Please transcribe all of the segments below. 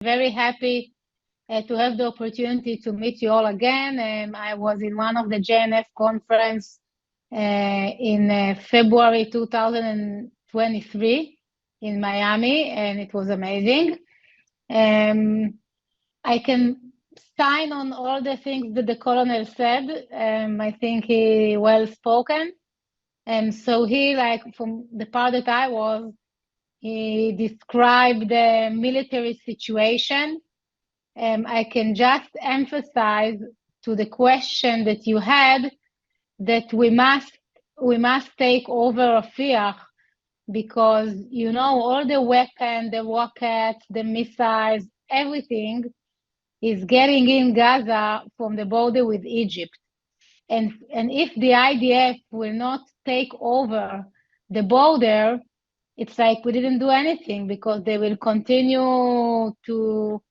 Very happy to have the opportunity to meet you all again. I was in one of the JNF conference in February 2023 in Miami, and it was amazing. I can sign on all the things that the colonel said. I think he well spoken. So he, like from the part that I was, he described the military situation. I can just emphasize to the question that you had that we must take over Rafah, because all the weapons, the rockets, the missiles, everything is getting in Gaza from the border with Egypt. And if the IDF will not take over the border, it's like we didn't do anything, because they will continue to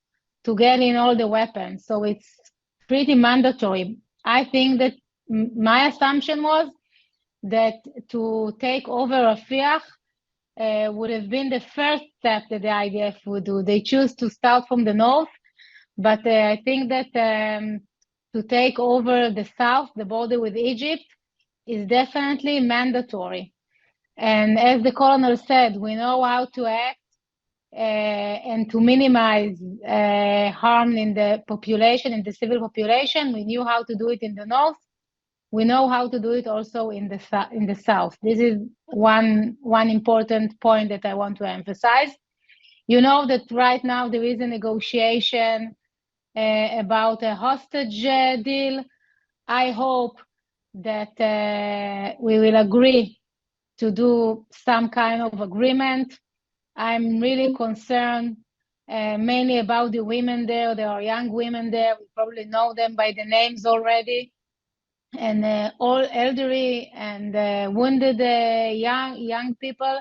get in all the weapons. So it's pretty mandatory. I think that my assumption was that to take over Rafah would have been the first step that the IDF would do. They choose to start from the north, but I think that to take over the south, the border with Egypt, is definitely mandatory. And as the colonel said, we know how to act and to minimize harm in the population, in the civil population. We knew how to do it in the north. We know how to do it also in the south. This is one important point that I want to emphasize. You know that right now there is a negotiation about a hostage deal. I hope that we will agree to do some kind of agreement. I'm really concerned mainly about the women there. There are young women there. We probably know them by the names already. And all elderly and wounded young people.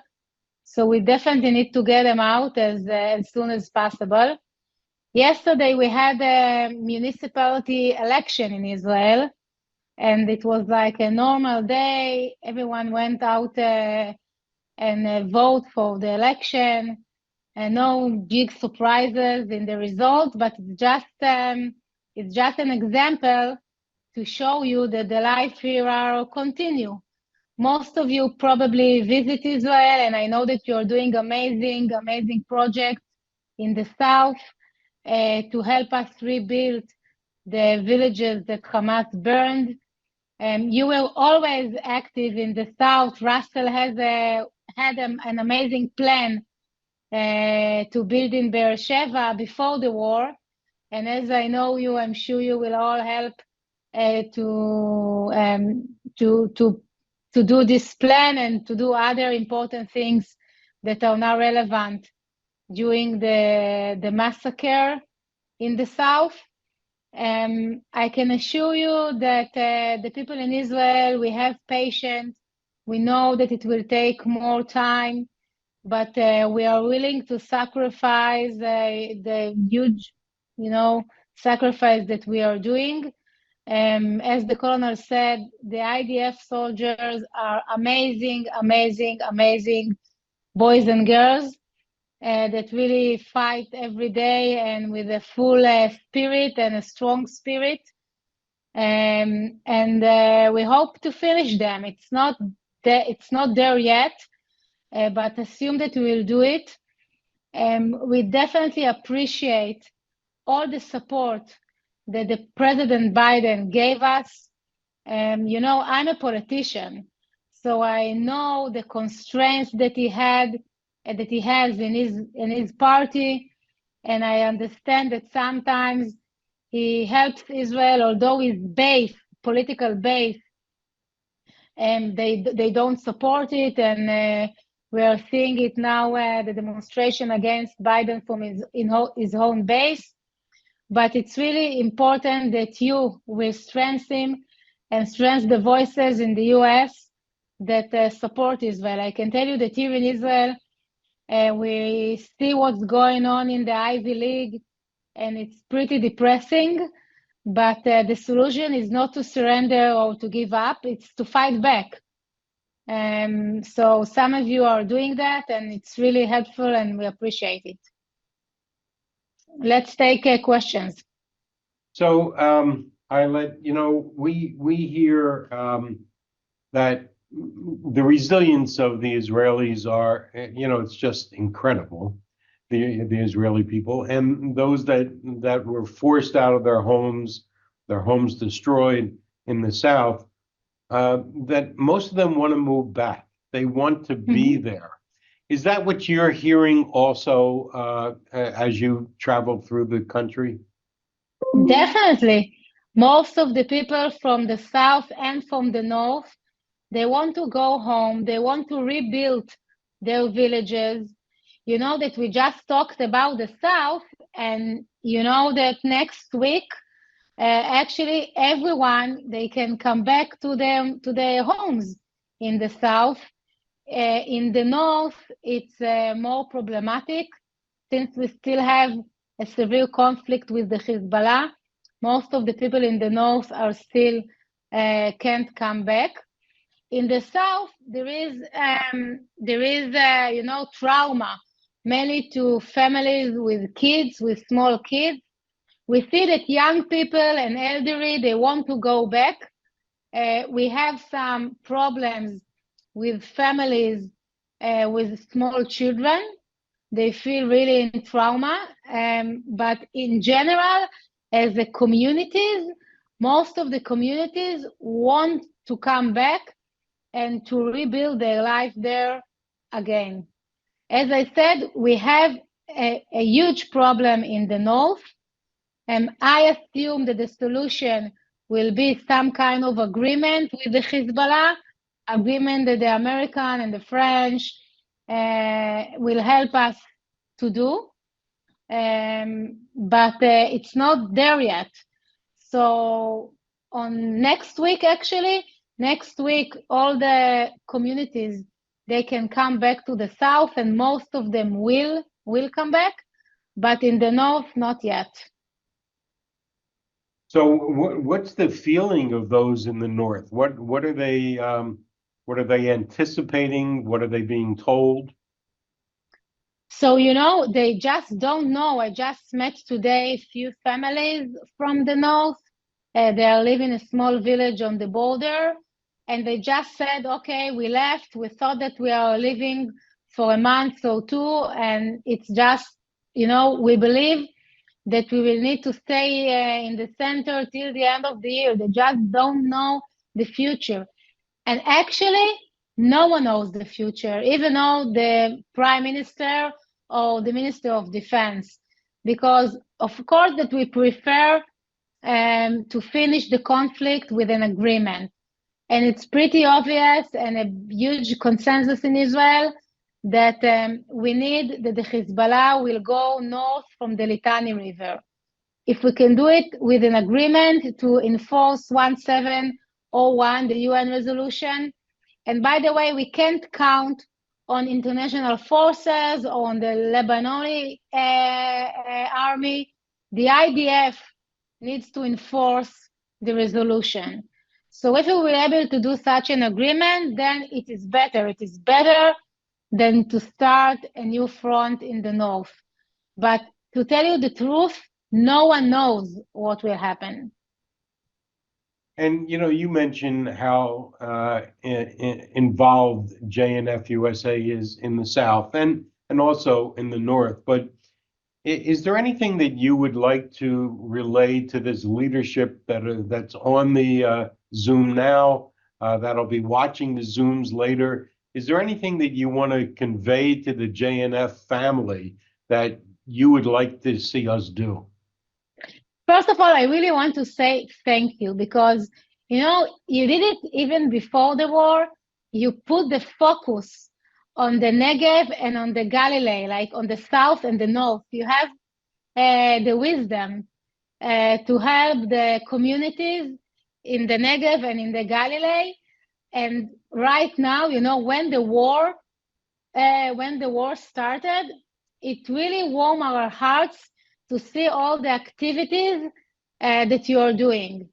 So we definitely need to get them out as soon as possible. Yesterday, we had a municipality election in Israel, and it was like a normal day. Everyone went out and vote for the election, and no big surprises in the results, but it's just an example to show you that the life here are continue. Most of you probably visit Israel, and I know that you're doing amazing projects in the south to help us rebuild the villages that Hamas burned. You were always active in the south. Russell had an amazing plan to build in Beersheba before the war. And as I know you, I'm sure you will all help to do this plan and to do other important things that are now relevant during the massacre in the south. I can assure you that the people in Israel, we have patience. We know that it will take more time, but we are willing to sacrifice the huge, sacrifice that we are doing. As the colonel said, the IDF soldiers are amazing boys and girls that really fight every day and with a full spirit and a strong spirit. And we hope to finish them. It's not there yet, but assume that we will do it. We definitely appreciate all the support that the President Biden gave us. I'm a politician, so I know the constraints that he has in his party, and I understand that sometimes he helps Israel, although his political base, and they don't support it, and we are seeing it now, the demonstration against Biden from his own base. But it's really important that you will strengthen and strengthen the voices in the US that support Israel. I can tell you that here in Israel, we see what's going on in the Ivy League, and it's pretty depressing. But the solution is not to surrender or to give up, it's to fight back. So some of you are doing that, and it's really helpful, and we appreciate it. let's take questions. So, Ayelet, we hear that the resilience of the Israelis are, it's just incredible. The Israeli people and those that were forced out of their homes destroyed in the south, that most of them want to move back. They want to be there. Is that what you're hearing also as you travel through the country? Definitely. Most of the people from the south and from the north, they want to go home. They want to rebuild their villages. You know that we just talked about the south, and you know that next week, actually, everyone they can come back to their homes in the south. In the north, it's more problematic since we still have a severe conflict with the Hezbollah. Most of the people in the north are still can't come back. In the south, there is trauma, mainly to families with kids, with small kids. We see that young people and elderly they want to go back. We have some problems with families with small children. They feel really in trauma. But in general, as the communities, most of the communities want to come back and to rebuild their life there again. As I said, we have a huge problem in the north. I assume that the solution will be some kind of agreement with the Hezbollah, agreement that the American and the French will help us to do. But it's not there yet. So on next week, actually, next week, all the communities, they can come back to the south and most of them will come back, but in the north, not yet. So what's the feeling of those in the north? What are they anticipating? What are they being told? So, they just don't know. I just met today a few families from the north. They are living in a small village on the border, and they just said, okay, we left. We thought that we are living for a month or two, and it's just, we believe that we will need to stay in the center till the end of the year. They just don't know the future. And actually, no one knows the future, even though the prime minister or the minister of defense, because of course that we prefer to finish the conflict with an agreement. And it's pretty obvious and a huge consensus in Israel that we need that the Hezbollah will go north from the Litani River. If we can do it with an agreement to enforce 1701, the UN resolution, and by the way, we can't count on international forces, on the Lebanese army. The IDF needs to enforce the resolution. So if we were able to do such an agreement, then it is better. It is better than to start a new front in the north. But to tell you the truth, no one knows what will happen. And you mentioned how involved JNF USA is in the South and also in the North. But is there anything that you would like to relay to this leadership that's on the Zoom now, that'll be watching the Zooms later? Is there anything that you want to convey to the JNF family that you would like to see us do? First of all, I really want to say thank you because, you did it even before the war. You put the focus on the Negev and on the Galilee, like on the south and the north. You have the wisdom to help the communities in the Negev and in the Galilee. And right now, when the war started, it really warmed our hearts to see all the activities that you are doing.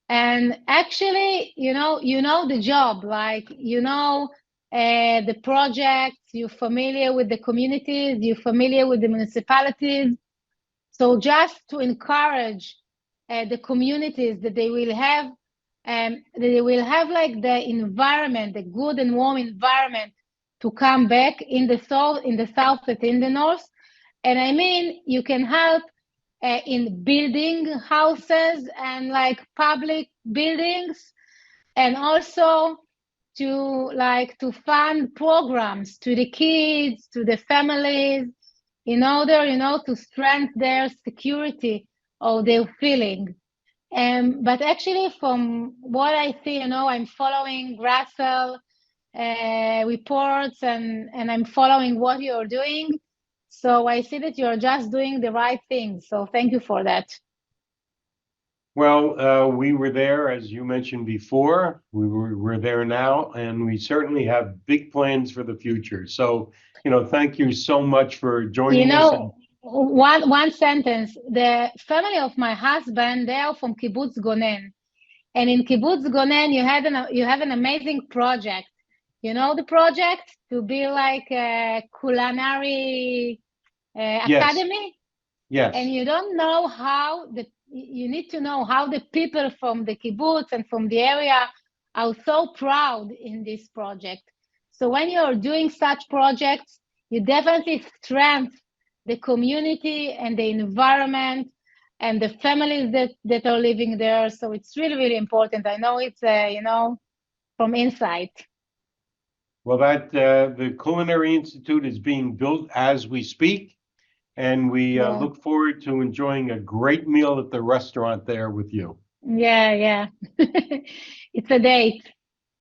And actually, the job, like, the projects, you're familiar with the communities, you're familiar with the municipalities. So just to encourage the communities that they will have like the environment, the good and warm environment to come back in the south and in the north. And I mean, you can help in building houses and like public buildings, and also to fund programs to the kids, to the families, in order, to strengthen their security or their feeling. But actually, from what I see, I'm following Russell reports, and I'm following what you're doing. So I see that you're just doing the right thing. So thank you for that. Well, we were there, as you mentioned before. We're there now, and we certainly have big plans for the future. So, thank you so much for joining us. One sentence. The family of my husband, they are from Kibbutz Gonen. And in Kibbutz Gonen, you have an amazing project. You know the project to be like a culinary academy? Yes. And you don't know you need to know how the people from the kibbutz and from the area are so proud in this project. So when you're doing such projects, you definitely strengthen the community and the environment and the families that are living there. So it's really, really important. I know it's, from inside. Well, the Culinary Institute is being built as we speak, and we look forward to enjoying a great meal at the restaurant there with you. Yeah. It's a date.